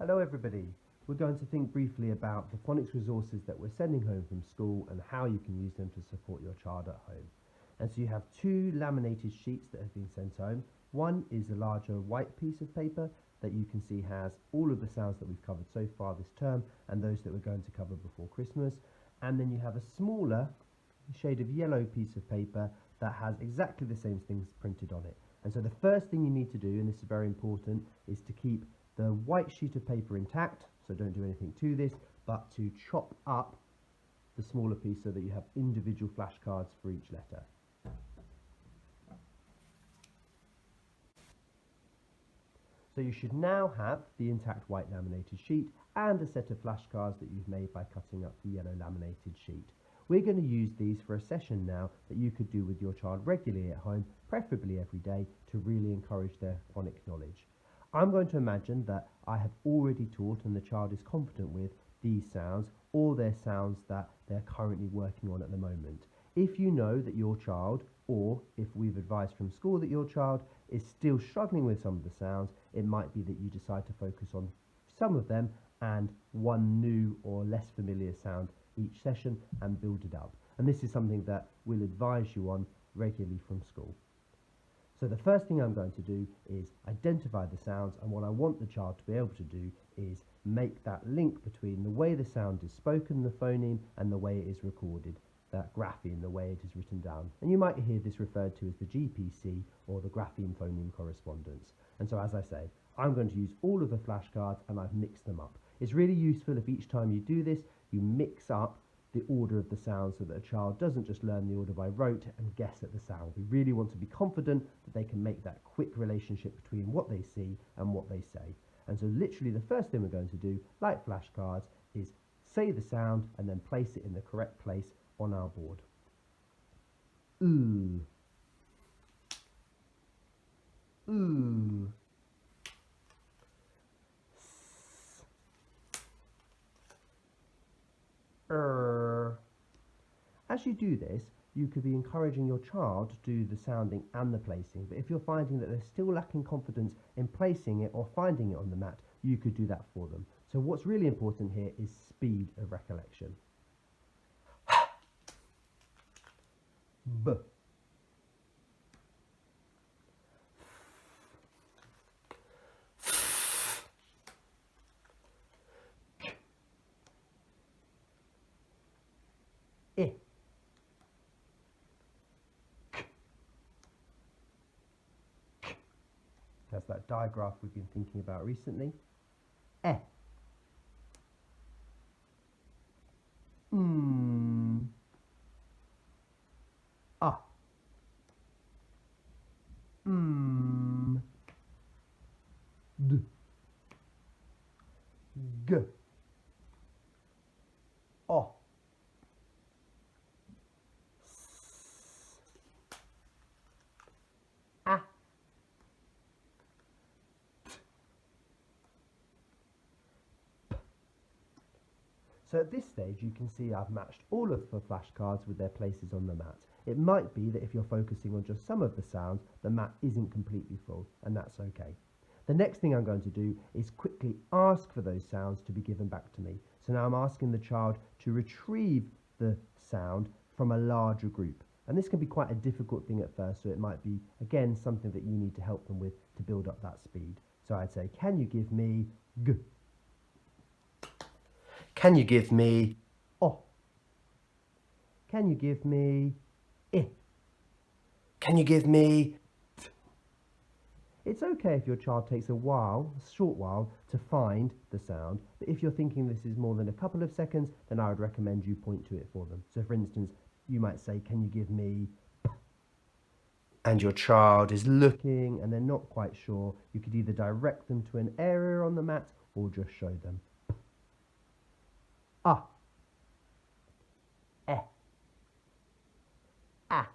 Hello everybody. We're going to think briefly about the phonics resources that we're sending home from school and how you can use them to support your child at home. And so you have two laminated sheets that have been sent home. One is a larger white piece of paper that you can see has all of the sounds that we've covered so far this term and those that we're going to cover before Christmas. And then you have a smaller shade of yellow piece of paper that has exactly the same things printed on it. And so the first thing you need to do, and this is very important, is to keep the white sheet of paper intact, so don't do anything to this, but to chop up the smaller piece so that you have individual flashcards for each letter. So you should now have the intact white laminated sheet and a set of flashcards that you've made by cutting up the yellow laminated sheet. We're going to use these for a session now that you could do with your child regularly at home, preferably every day, to really encourage their phonic knowledge. I'm going to imagine that I have already taught and the child is confident with these sounds or their sounds that they're currently working on at the moment. If you know that your child, or if we've advised from school that your child is still struggling with some of the sounds, it might be that you decide to focus on some of them and one new or less familiar sound each session and build it up. And this is something that we'll advise you on regularly from school. So the first thing I'm going to do is identify the sounds, and what I want the child to be able to do is make that link between the way the sound is spoken, the phoneme, and the way it is recorded, that graphene, the way it is written down. And you might hear this referred to as the GPC or the graphene phoneme correspondence. And so as I say, I'm going to use all of the flashcards and I've mixed them up. It's really useful if each time you do this, you mix up the order of the sounds so that a child doesn't just learn the order by rote and guess at the sound. We really want to be confident that they can make that quick relationship between what they see and what they say. And so literally the first thing we're going to do, like flashcards, is say the sound and then place it in the correct place on our board. Ooh. Ooh. As you do this, you could be encouraging your child to do the sounding and the placing, but if you're finding that they're still lacking confidence in placing it or finding it on the mat, you could do that for them. So what's really important here is speed of recollection. B. I. That's that digraph we've been thinking about recently. E. A. D. G. O. A. So at this stage you can see I've matched all of the flashcards with their places on the mat. It might be that if you're focusing on just some of the sounds, the mat isn't completely full, and that's okay. The next thing I'm going to do is quickly ask for those sounds to be given back to me. So now I'm asking the child to retrieve the sound from a larger group. And this can be quite a difficult thing at first, so it might be, again, something that you need to help them with to build up that speed. So I'd say, can you give me G? Can you give me O? Can you give me I? Can you give me T? It's okay if your child takes a short while to find the sound, but if you're thinking this is more than a couple of seconds, then I would recommend you point to it for them. So for instance, you might say, can you give me P? And your child is looking and they're not quite sure. You could either direct them to an area on the mat or just show them. P. A. E. A.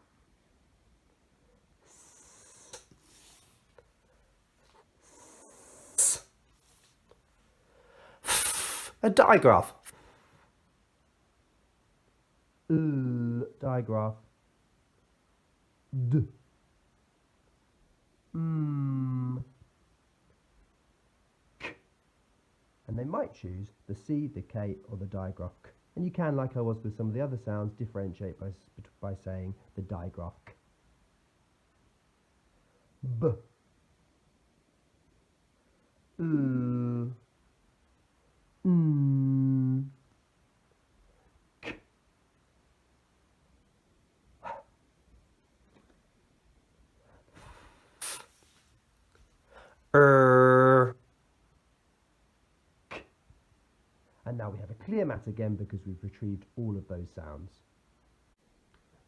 A digraph. Digraph. D. K. they might choose the C, the K, or the digraph K. And you can, like I was with some of the other sounds, differentiate by saying the digraph K. B, L, N, K, K. And now we have a clear mat again because we've retrieved all of those sounds.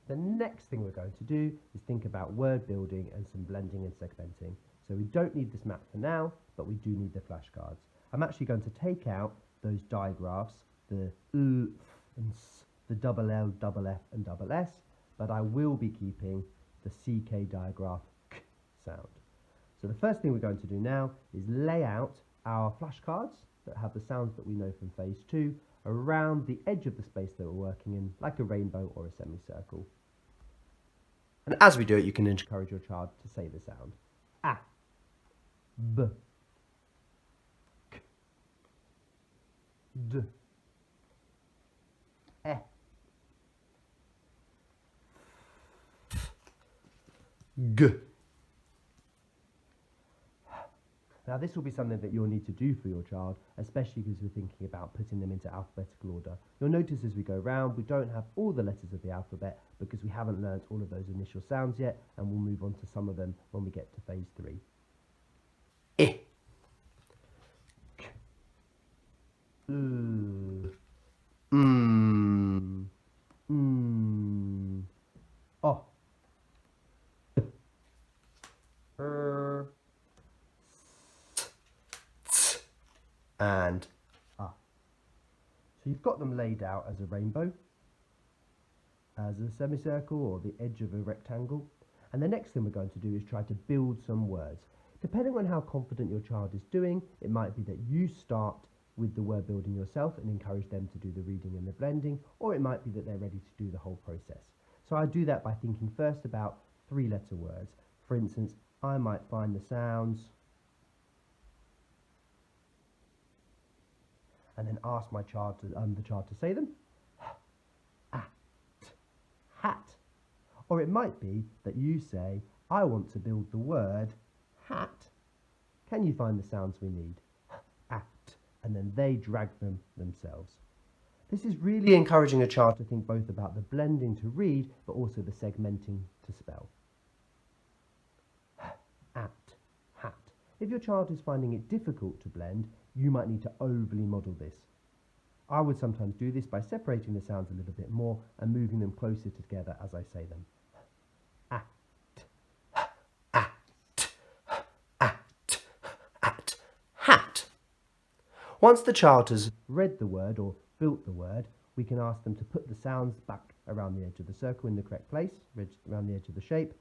The next thing we're going to do is think about word building and some blending and segmenting. So we don't need this map for now, but we do need the flashcards. I'm actually going to take out those digraphs, the L and S, the double L, double F and double S, but I will be keeping the CK digraph K sound. So the first thing we're going to do now is lay out our flashcards that have the sounds that we know from phase 2 around the edge of the space that we're working in, like a rainbow or a semicircle. And as we do it, you can encourage your child to say the sound. A, B, K, D, E, G. Now this will be something that you'll need to do for your child, especially because we're thinking about putting them into alphabetical order. You'll notice as we go round, we don't have all the letters of the alphabet because we haven't learnt all of those initial sounds yet, and we'll move on to some of them when we get to phase 3. I, K, L, O, P, R, and A. So you've got them laid out as a rainbow, as a semicircle, or the edge of a rectangle. And the next thing we're going to do is try to build some words. Depending on how confident your child is doing, it might be that you start with the word building yourself and encourage them to do the reading and the blending, or it might be that they're ready to do the whole process. So I do that by thinking first about 3-letter words. For instance, I might find the sounds and then ask my child to, the child to say them. At, hat. Or it might be that you say, I want to build the word hat. Can you find the sounds we need? At. And then they drag them themselves. This is really encouraging a child to think both about the blending to read, but also the segmenting to spell. At, hat. If your child is finding it difficult to blend, you might need to overly model this. I would sometimes do this by separating the sounds a little bit more and moving them closer together as I say them. At, hat. Once the child has read the word or built the word, we can ask them to put the sounds back around the edge of the circle in the correct place, around the edge of the shape,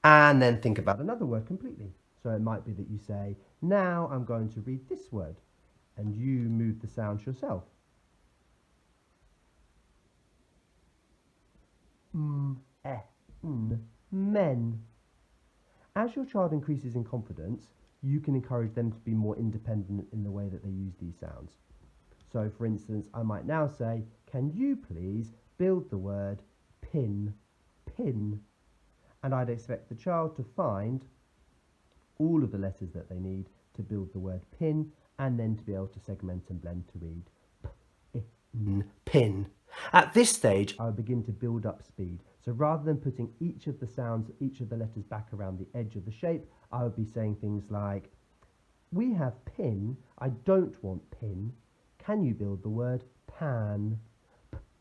and then think about another word completely. So it might be that you say, now I'm going to read this word, and you move the sounds yourself. Men. As your child increases in confidence, you can encourage them to be more independent in the way that they use these sounds. So for instance, I might now say, can you please build the word pin, pin? And I'd expect the child to find all of the letters that they need to build the word pin, and then to be able to segment and blend to read pin. At this stage, I would begin to build up speed. So rather than putting each of the sounds, each of the letters back around the edge of the shape, I would be saying things like, we have pin, I don't want pin. Can you build the word pan,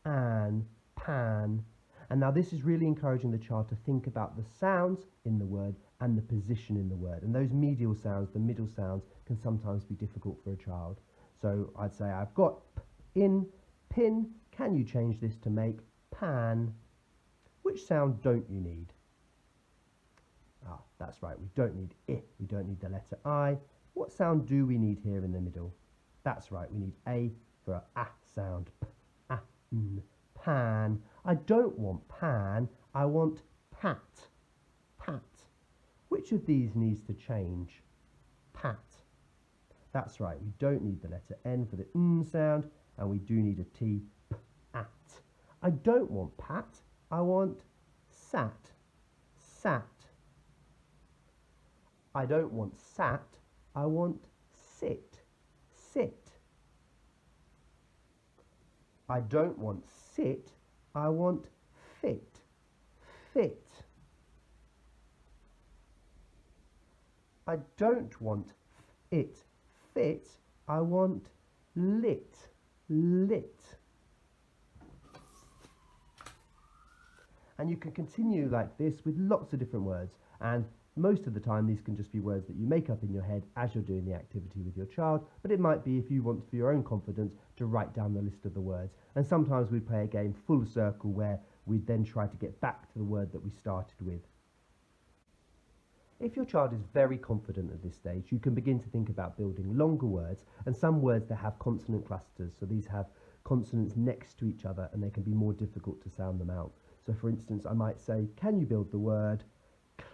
pan, pan? And now this is really encouraging the child to think about the sounds in the word and the position in the word. And those medial sounds, the middle sounds, can sometimes be difficult for a child. So I'd say, I've got in, pin, can you change this to make pan? Which sound don't you need? Ah, that's right, we don't need I, we don't need the letter I. What sound do we need here in the middle? That's right, we need A for a sound. P, a, n, pan. I don't want pan, I want pat, pat. Which of these needs to change? Pat. That's right, we don't need the letter N for the N sound, and we do need a T, p, at. I don't want pat, I want sat, sat. I don't want sat, I want sit, sit. I don't want sit, I want fit, fit. I don't want it, fit, I want lit, lit. And you can continue like this with lots of different words, and most of the time these can just be words that you make up in your head as you're doing the activity with your child, but it might be, if you want for your own confidence, to write down the list of the words. And sometimes we play a game full circle where we then try to get back to the word that we started with. If your child is very confident at this stage, you can begin to think about building longer words, and some words that have consonant clusters, so these have consonants next to each other and they can be more difficult to sound them out. So for instance, I might say, can you build the word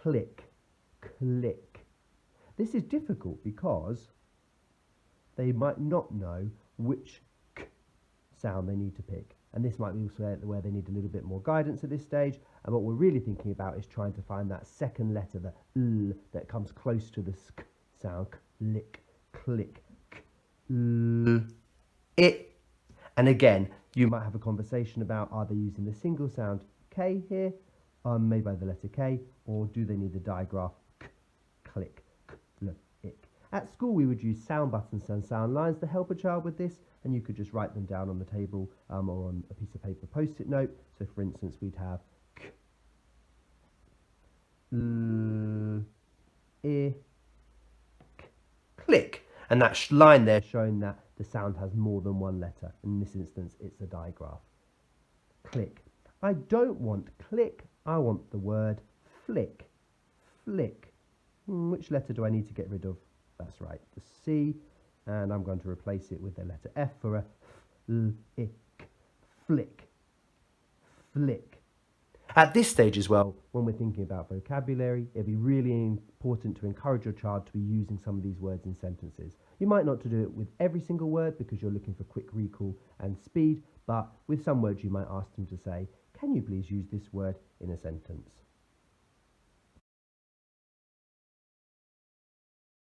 click, click? This is difficult because they might not know which k sound they need to pick. And this might be also where they need a little bit more guidance at this stage. And what we're really thinking about is trying to find that second letter, the L, that comes close to the sk sound, click, click, k, L, it. And again, you might have a conversation about, are they using the single sound K here, made by the letter K, or do they need the digraph k, click, k, l, ick? At school, we would use sound buttons and sound lines to help a child with this, and you could just write them down on the table or on a piece of paper post-it note. So for instance, we'd have k, l, I, k, click. And that line there showing that the sound has more than one letter. In this instance, it's a digraph. Click. I don't want click, I want the word flick, flick. Which letter do I need to get rid of? That's right, the C, and I'm going to replace it with the letter F for a flick, flick, flick. At this stage as well, when we're thinking about vocabulary, it'd be really important to encourage your child to be using some of these words in sentences. You might not to do it with every single word because you're looking for quick recall and speed, but with some words you might ask them to say, can you please use this word in a sentence?